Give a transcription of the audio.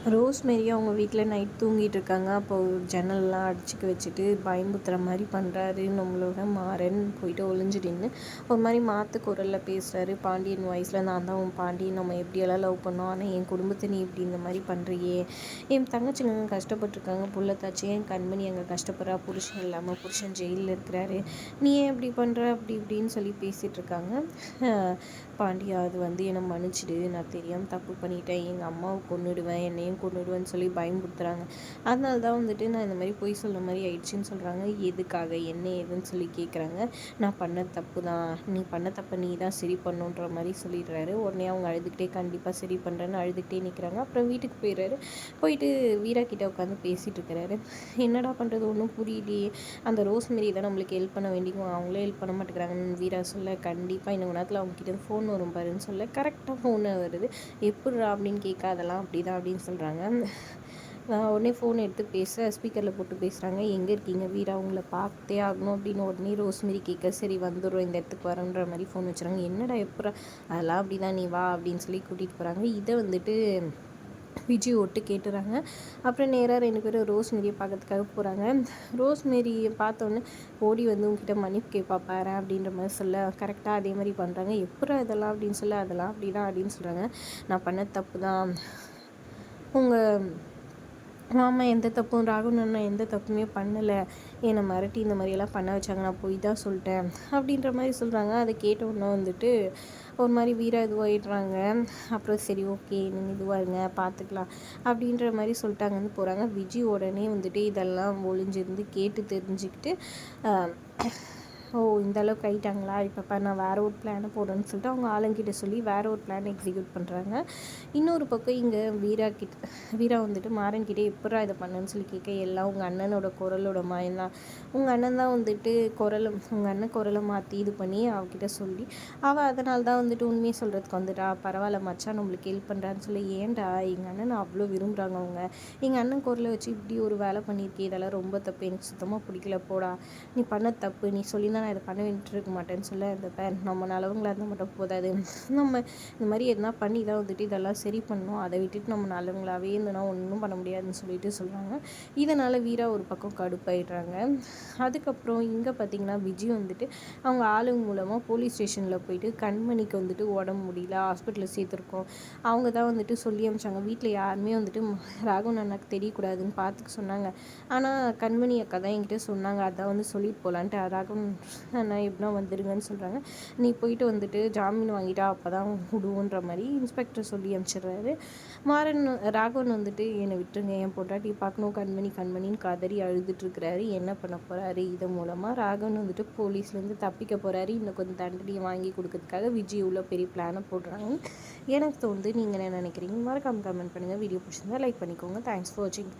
Rosemary அவங்க வீட்டில் night தூங்கிட்டு இருக்காங்க. அப்போ ஜன்னல்லாம் அடிச்சுக்க வச்சுட்டு பயமுறுத்துற மாதிரி பண்ணுறாரு. நம்மளோட மாறன் போயிட்டு ஒளிஞ்சு நின்று ஒரு மாதிரி மாற்று குரலில் பேசுகிறாரு. பாண்டியன் வாய்ஸில், நான் தான் உன் பாண்டியன், நம்ம எப்படியெல்லாம் லவ் பண்ணோம், ஆனால் என் குடும்பத்தை நீ இப்படி இந்த மாதிரி பண்ணுறியே, என் தங்கச்சிங்க கஷ்டப்பட்டுருக்காங்க, புள்ளத்தாச்சு, என் கண்மணி அங்கே கஷ்டப்படுறா, புருஷன் இல்லாமல், புருஷன் ஜெயிலில் இருக்கிறாரு, நீ ஏன் இப்படி பண்ணுற அப்படி இப்படின்னு சொல்லி பேசிகிட்டு இருக்காங்க. பாண்டியா, அது என்னை மன்னிச்சிடு, நான் தெரியாமல் தப்பு பண்ணிட்டேன், எங்கள் அம்மாவை கொன்னுடுவேன், என்னையும் கொன்னுடுவேன்னு சொல்லி பயமுறுத்துறாங்க. அதனால தான் நான் இந்த மாதிரி பொய் சொல்ல மாதிரி ஆயிடுச்சுன்னு சொல்கிறாங்க. எதுக்காக, என்ன ஏதுன்னு சொல்லி கேட்குறாங்க. நான் பண்ண தப்பு தான், நீ பண்ண தப்பை நீ தான் சரி பண்ணுன்ற மாதிரி சொல்லிடுறாரு. உடனே அவங்க அழுதுகிட்டே, கண்டிப்பாக சரி பண்ணுறேன்னு அழுதுகிட்டே நிற்கிறாங்க. அப்புறம் வீட்டுக்கு போயிடுறாரு. போயிட்டு வீரா கிட்டே உட்காந்து பேசிகிட்டு இருக்கிறாரு. என்னடா பண்ணுறது ஒன்றும் புரியலையே, அந்த ரோஸ்மேரி தான் நம்மளுக்கு ஹெல்ப் பண்ண வேண்டியும் அவங்களே ஹெல்ப் பண்ண மாட்டேங்கிறாங்கன்னு வீரா சொல்ல, கண்டிப்பாக இன்னும் நேரத்தில் அவங்க கிட்டே ஃபோன் வரும் பாருன்னு சொல்ல, கரெக்டாக ஃபோனை வருது. எப்பட்றா அப்படின்னு கேட்க, அதெல்லாம் அப்படி தான் அப்படின்னு சொல்கிறாங்க. உடனே ஃபோன் எடுத்து பேச, ஸ்பீக்கரில் போட்டு பேசுகிறாங்க. எங்கே இருக்கீங்க வீரா, உங்களை பார்த்தே ஆகணும் அப்படின்னு உடனே ரோஸ்மேரி கேட்க, சரி வந்துடுறோம், இந்த இடத்துக்கு வரோன்ற மாதிரி ஃபோன் வச்சுறாங்க. என்னடா எப்போ, அதெல்லாம் அப்படி தான், நீ வா அப்படின்னு சொல்லி கூட்டிகிட்டு போகிறாங்க. இதை விஜய் ஒட்டு கேட்டுறாங்க. அப்புறம் நேராக 2 பேரும் ரோஸ்மேரியை பார்க்கறதுக்காக போகிறாங்க. ரோஸ்மேரியை பார்த்தோன்னே ஓடி உங்ககிட்ட மன்னிப்பு கேட்பா பாரு அப்படின்ற மாதிரி சொல்ல, கரெக்டாக அதே மாதிரி பண்ணுறாங்க. எப்படா இதெல்லாம் அப்படின்னு சொல்ல, அதெல்லாம் அப்படி தான் அப்படின்னு சொல்கிறாங்க. நான் பண்ண தப்பு தான், உங்கள் மாமா எந்த தப்பும், ராகுல் அண்ணா எந்த தப்புமே பண்ணலை, என்னை மிரட்டி இந்த மாதிரியெல்லாம் பண்ண வச்சாங்க, நான் போய் தான் சொல்லிட்டேன் அப்படின்ற மாதிரி சொல்கிறாங்க. அதை கேட்டவுடனே ஒரு மாதிரி வீரா இதுவாகிடுறாங்க. அப்புறம் சரி ஓகே, நீங்கள் இதுவாகுங்க பார்த்துக்கலாம் அப்படின்ற மாதிரி சொல்லிட்டாங்கன்னு போகிறாங்க. விஜய் உடனே இதெல்லாம் ஒளிஞ்சிருந்து கேட்டு தெரிஞ்சுக்கிட்டு, ஓ இந்த அளவுக்கு ஆகிட்டாங்களா, இப்போ நான் வேறு ஒரு பிளானை போடுறேன்னு சொல்லிட்டு அவங்க ஆளுங்கிட்ட சொல்லி வேறு ஒரு பிளான் எக்ஸிக்யூட் பண்ணுறாங்க. இன்னொரு பக்கம் இங்கே வீரா மாறன்கிட்டே எப்படா இதை பண்ணுன்னு சொல்லி கேட்க, எல்லாம் உங்கள் அண்ணனோட குரலோட மாயம்தான், உங்கள் அண்ணன் தான் உங்கள் அண்ணன் குரலை மாற்றி இது பண்ணி அவகிட்ட சொல்லி அவள் அதனால தான் உண்மையை சொல்கிறதுக்கு வந்துட்டா, பரவாயில்ல மச்சான் நம்மளுக்கு ஹெல்ப் பண்ணுறான்னு சொல்லி, ஏன்டா எங்கள் அண்ணனை அவ்வளோ விரும்புகிறாங்க அவங்க, எங்கள் அண்ணன் குரலை வச்சு இப்படி ஒரு வேலை பண்ணியிருக்கே, இதெல்லாம் ரொம்ப தப்பு, எனக்கு சுத்தமாக பிடிக்கல, போடா நீ பண்ண தப்பு, நீ சொல்லி தான் நான் இதை பண்ண வேண்டிட்டு இருக்க மாட்டேன்னு சொல்ல, இந்த பேர் நம்ம நல்லவங்களாக இருந்தால் மட்டும் போதாது, நம்ம இந்த மாதிரி எதனா பண்ணி தான் இதெல்லாம் சரி பண்ணணும், அதை விட்டுட்டு நம்ம நல்லவங்களாகவே இருந்தோன்னா ஒன்றும் பண்ண முடியாதுன்னு சொல்கிறாங்க. இதனால் வீரா ஒரு பக்கம் கடுப்பாயிடுறாங்க. அதுக்கப்புறம் இங்கே பார்த்திங்கன்னா விஜய் அவங்க ஆளுங்க மூலமாக போலீஸ் ஸ்டேஷனில் போயிட்டு கண்மணிக்கு உடம்பு முடியல, ஹாஸ்பிட்டலில் சேர்த்துருக்கோம், அவங்க தான் சொல்லி அனுப்பிச்சாங்க, வீட்டில் யாருமே ராகவன் அண்ணாக்கு தெரியக்கூடாதுன்னு பார்த்துக்க சொன்னாங்க, ஆனால் கண்மணி அக்கா தான் என்கிட்ட சொன்னாங்க, அதான் சொல்லிட்டு போகலான்ட்டு ராகவன் அண்ணா எப்படின்னா வந்துடுங்கன்னு சொல்கிறாங்க. நீ போயிட்டு ஜாமீன் வாங்கிட்டா அப்போ தான் விடுவோன்ற மாதிரி இன்ஸ்பெக்டர் சொல்லி அனுப்பிச்சிடுறாரு. மாறன் ராகவன் என்னை விட்டுருங்க, என் பொண்டாட்டி பார்க்கணும், கண்மணின்னு கதறி அழுதுட்டுருக்கிறாரு. என்ன பண்ண போகிறாரு, இது மூலமாக ராகவன் போலீஸ்லேருந்து தப்பிக்க போகிறாரு. இன்னும் கொஞ்சம் தண்டனையை வாங்கி கொடுக்கறதுக்காக விஜய் உள்ள பெரிய பிளானை போடுறாங்க. எனக்கு நீங்கள் என்ன நினைக்கிறீங்க, மறக்காம கமெண்ட் பண்ணுங்கள். வீடியோ பிடிச்சிருந்தா லைக் பண்ணிக்கோங்க. தேங்க்ஸ் ஃபார் வாட்சிங்.